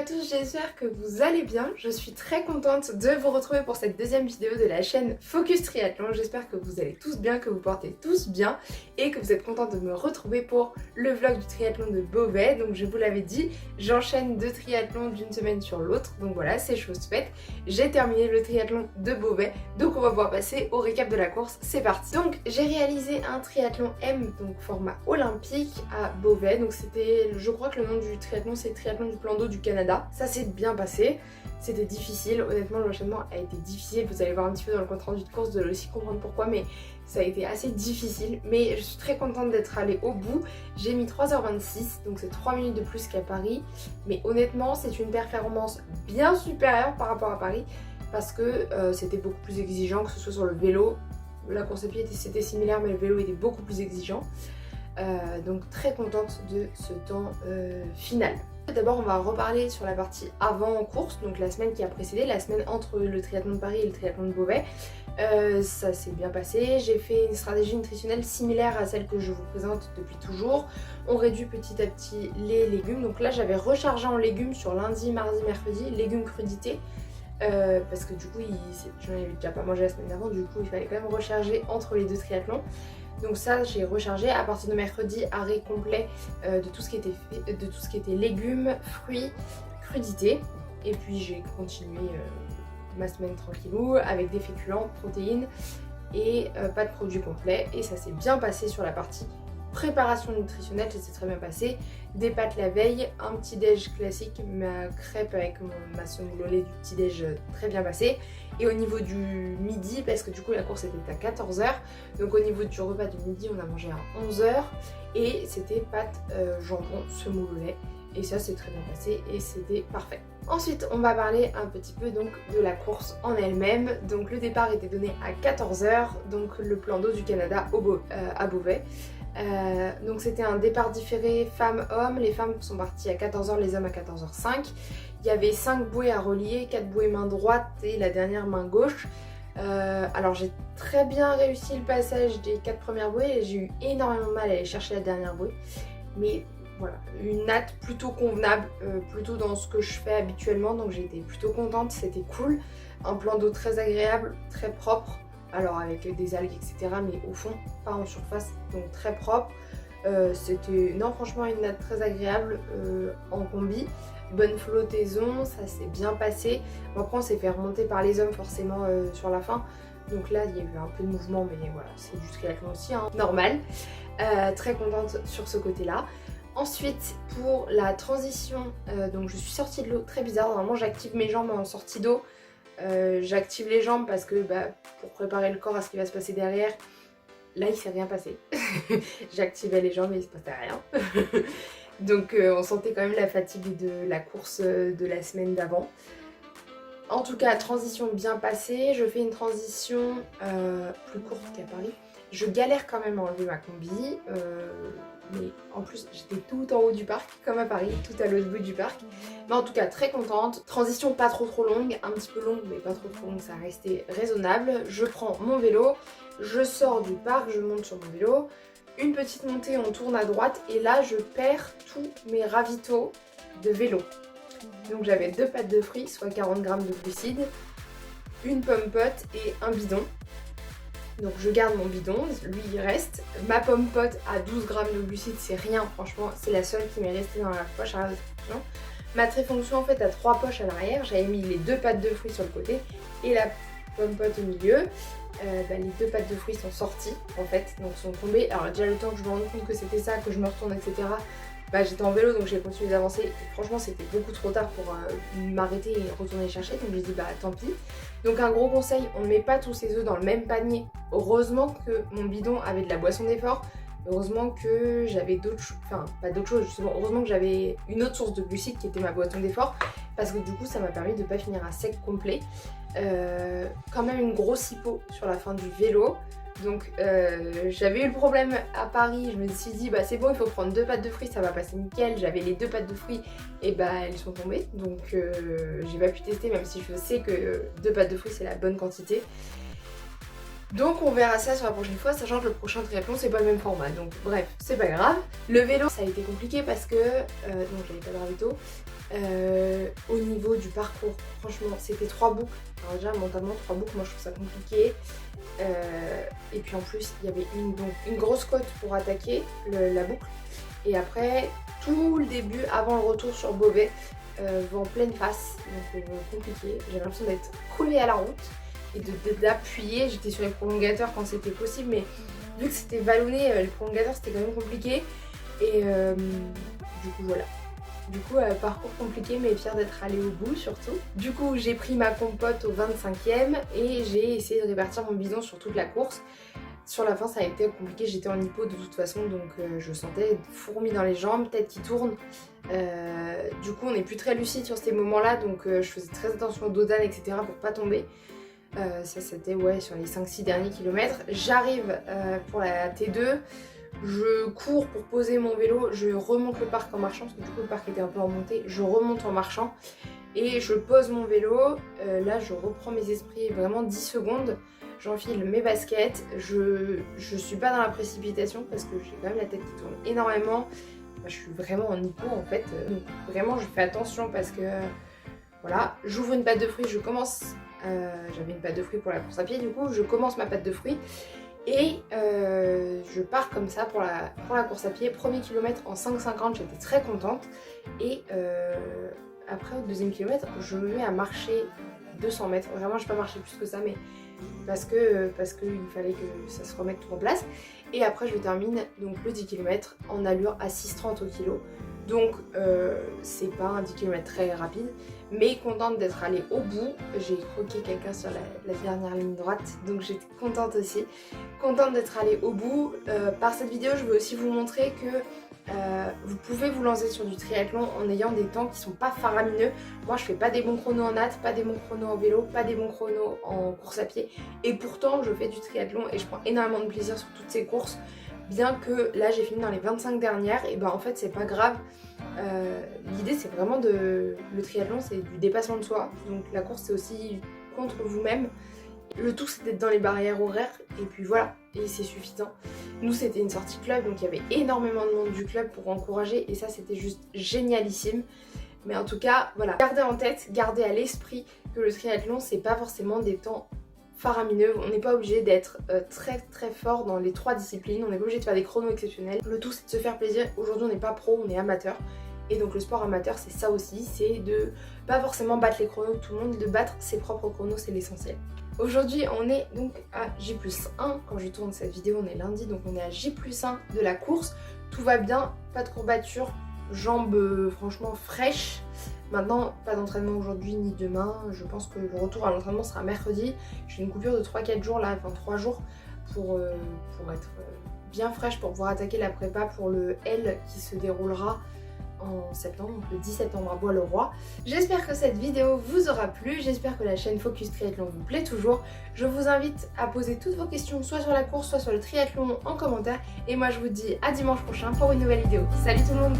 tous, j'espère que vous allez bien. Je suis très contente de vous retrouver pour cette deuxième vidéo de la chaîne Focus Triathlon. J'espère que vous allez tous bien, que vous portez tous bien et que vous êtes contents de me retrouver pour le vlog du triathlon de Beauvais. Donc je vous l'avais dit, j'enchaîne deux triathlons d'une semaine sur l'autre. Donc voilà, c'est chose faite. J'ai terminé le triathlon de Beauvais, donc on va pouvoir passer au récap de la course. C'est parti. Donc j'ai réalisé un triathlon M, donc format olympique à Beauvais. Donc c'était, je crois que le nom du triathlon c'est Triathlon du plan d'eau du Canada. Ça s'est bien passé, c'était difficile, honnêtement l'enchaînement a été difficile, vous allez voir un petit peu dans le compte rendu de course, vous allez aussi comprendre pourquoi, mais ça a été assez difficile, mais je suis très contente d'être allée au bout. J'ai mis 3h26, donc c'est 3 minutes de plus qu'à Paris, mais honnêtement c'est une performance bien supérieure par rapport à Paris, parce que c'était beaucoup plus exigeant, que ce soit sur le vélo, la course à pied c'était similaire, mais le vélo était beaucoup plus exigeant. Donc très contente de ce temps final. D'abord on va reparler sur la partie avant course, donc la semaine qui a précédé, la semaine entre le triathlon de Paris et le triathlon de Beauvais. Ça s'est bien passé, j'ai fait une stratégie nutritionnelle similaire à celle que je vous présente depuis toujours. On réduit petit à petit les légumes, donc là j'avais rechargé en légumes sur lundi, mardi, mercredi, légumes crudités. Parce que du coup j'en avais déjà pas mangé la semaine d'avant, du coup il fallait quand même recharger entre les deux triathlons. Donc ça j'ai rechargé à partir de mercredi, arrêt complet de tout ce qui était légumes, fruits, crudités. Et puis j'ai continué ma semaine tranquillou avec des féculents, protéines et pas de produits complets. Et ça s'est bien passé sur la partie préparation nutritionnelle, ça s'est très bien passé. Des pâtes la veille, un petit déj classique, ma crêpe avec ma semoule au lait du petit déj très bien passé. Et au niveau du midi, parce que du coup la course était à 14h, donc au niveau du repas du midi on a mangé à 11h et c'était pâtes, jambon, semoule au lait. Et ça s'est très bien passé et c'était parfait. Ensuite on va parler un petit peu donc de la course en elle-même. Donc le départ était donné à 14h, donc le plan d'eau du Canada à Beauvais. Donc c'était un départ différé femmes-hommes, les femmes sont parties à 14h, les hommes à 14h05. Il y avait 5 bouées à relier, 4 bouées main droite et la dernière main gauche. Alors j'ai très bien réussi le passage des 4 premières bouées et j'ai eu énormément de mal à aller chercher la dernière bouée. Mais voilà, une natte plutôt convenable, plutôt dans ce que je fais habituellement, donc j'ai été plutôt contente, c'était cool. Un plan d'eau très agréable, très propre. Alors avec des algues etc, mais au fond, pas en surface, donc très propre. C'était, non franchement une natte très agréable en combi. Bonne flottaison, ça s'est bien passé. Bon, après on s'est fait remonter par les hommes forcément sur la fin. Donc là il y a eu un peu de mouvement, mais voilà, c'est du triathlon aussi, hein, normal. Très contente sur ce côté-là. Ensuite pour la transition, donc je suis sortie de l'eau, très bizarre, normalement j'active mes jambes en sortie d'eau. J'active les jambes parce que pour préparer le corps à ce qui va se passer derrière. Là il s'est rien passé. J'activais les jambes et il se passait rien. Donc on sentait quand même la fatigue de la course de la semaine d'avant. En tout cas transition bien passée. Je fais une transition plus courte qu'à Paris. Je galère quand même à enlever ma combi. Mais en plus j'étais tout en haut du parc comme à Paris, tout à l'autre bout du parc. Mais en tout cas très contente. Transition pas trop longue, un petit peu longue mais pas trop longue, ça restait raisonnable. Je prends mon vélo, je sors du parc, je monte sur mon vélo. Une petite montée, on tourne à droite et là je perds tous mes ravitaux de vélo. Donc j'avais 2 pâtes de fruits, soit 40 g de glucides, une pomme pote et un bidon. Donc je garde mon bidon, lui il reste. Ma pomme pote à 12 g de glucides, c'est rien franchement, c'est la seule qui m'est restée dans la poche à réflexion. Ma tréfonction en fait a 3 poches à l'arrière, j'avais mis les 2 pâtes de fruits sur le côté et la pomme pote au milieu. Les 2 pâtes de fruits sont sorties en fait, donc sont tombées. Alors déjà le temps que je me rende compte que c'était ça, que je me retourne etc. J'étais en vélo donc j'ai continué d'avancer et franchement c'était beaucoup trop tard pour m'arrêter et retourner les chercher, donc j'ai dit tant pis. Donc un gros conseil, on ne met pas tous ses œufs dans le même panier. Heureusement que mon bidon avait de la boisson d'effort, heureusement que j'avais d'autres choses, enfin pas d'autres choses justement, heureusement que j'avais une autre source de glucides qui était ma boisson d'effort, parce que du coup ça m'a permis de ne pas finir à sec complet. Quand même une grosse hypo sur la fin du vélo. Donc j'avais eu le problème à Paris, je me suis dit c'est bon, il faut prendre 2 pâtes de fruits, ça va passer nickel. J'avais les 2 pâtes de fruits et elles sont tombées, donc j'ai pas pu tester, même si je sais que 2 pâtes de fruits c'est la bonne quantité. Donc on verra ça sur la prochaine fois, sachant que le prochain triathlon c'est pas le même format, donc bref, c'est pas grave. Le vélo ça a été compliqué parce que donc j'avais pas de ravito Au niveau du parcours, franchement, c'était 3 boucles. Alors déjà, mentalement, 3 boucles, moi je trouve ça compliqué. Et puis en plus, il y avait une grosse côte pour attaquer la boucle. Et après, tout le début, avant le retour sur Beauvais, en pleine face, donc compliqué. J'avais l'impression d'être collée à la route et d'appuyer. J'étais sur les prolongateurs quand c'était possible, mais vu que c'était vallonné, les prolongateurs c'était quand même compliqué. Et du coup, voilà. Du coup, parcours compliqué, mais fière d'être allée au bout surtout. Du coup, j'ai pris ma compote au 25e et j'ai essayé de répartir mon bidon sur toute la course. Sur la fin, ça a été compliqué, j'étais en hypo de toute façon, donc je sentais fourmis dans les jambes, tête qui tourne. Du coup, on n'est plus très lucide sur ces moments-là, donc je faisais très attention aux dodanes, etc. pour pas tomber. Ça, c'était sur les 5-6 derniers kilomètres. J'arrive pour la T2. Je cours pour poser mon vélo, je remonte le parc en marchant parce que du coup le parc était un peu en montée, je remonte en marchant et je pose mon vélo, là je reprends mes esprits vraiment 10 secondes, j'enfile mes baskets, je suis pas dans la précipitation parce que j'ai quand même la tête qui tourne énormément, je suis vraiment en hypo en fait, donc vraiment je fais attention parce que voilà, j'ouvre une pâte de fruits, je commence, j'avais une pâte de fruits pour la course à pied du coup, je commence ma pâte de fruits. Et je pars comme ça pour la course à pied, premier kilomètre en 5,50, j'étais très contente. Et après au deuxième kilomètre, je me mets à marcher 200 mètres. Vraiment, je n'ai pas marché plus que ça, mais parce qu'il fallait que ça se remette tout en place. Et après, je termine donc le 10 km en allure à 6,30 au kilo. Donc c'est pas un 10 km très rapide, mais contente d'être allée au bout. J'ai croqué quelqu'un sur la dernière ligne droite, donc j'étais contente aussi. Contente d'être allée au bout. Par cette vidéo, je veux aussi vous montrer que vous pouvez vous lancer sur du triathlon en ayant des temps qui sont pas faramineux. Moi, je fais pas des bons chronos en natte, pas des bons chronos en vélo, pas des bons chronos en course à pied. Et pourtant, je fais du triathlon et je prends énormément de plaisir sur toutes ces courses. Bien que là j'ai fini dans les 25 dernières, et ben en fait c'est pas grave. L'idée c'est vraiment le triathlon, c'est du dépassement de soi, donc la course c'est aussi contre vous-même. Le tout c'est d'être dans les barrières horaires et puis voilà, et c'est suffisant. Nous c'était une sortie club, donc il y avait énormément de monde du club pour encourager et ça c'était juste génialissime. Mais en tout cas voilà, gardez en tête, gardez à l'esprit que le triathlon c'est pas forcément des temps faramineux, on n'est pas obligé d'être très très fort dans les 3 disciplines, on n'est pas obligé de faire des chronos exceptionnels. Le tout c'est de se faire plaisir. Aujourd'hui on n'est pas pro, on est amateur. Et donc le sport amateur c'est ça aussi, c'est de pas forcément battre les chronos de tout le monde, de battre ses propres chronos, c'est l'essentiel. Aujourd'hui on est donc à J+1, quand je tourne cette vidéo on est lundi, donc on est à J+1 de la course. Tout va bien, pas de courbatures, jambes franchement fraîches. Maintenant, pas d'entraînement aujourd'hui ni demain, je pense que le retour à l'entraînement sera mercredi. J'ai une coupure de 3-4 jours là, enfin 3 jours pour être bien fraîche pour pouvoir attaquer la prépa pour le L qui se déroulera en septembre, donc le 10 septembre à Bois-le-Roi. J'espère que cette vidéo vous aura plu, j'espère que la chaîne Focus Triathlon vous plaît toujours. Je vous invite à poser toutes vos questions soit sur la course, soit sur le triathlon en commentaire. Et moi je vous dis à dimanche prochain pour une nouvelle vidéo. Salut tout le monde!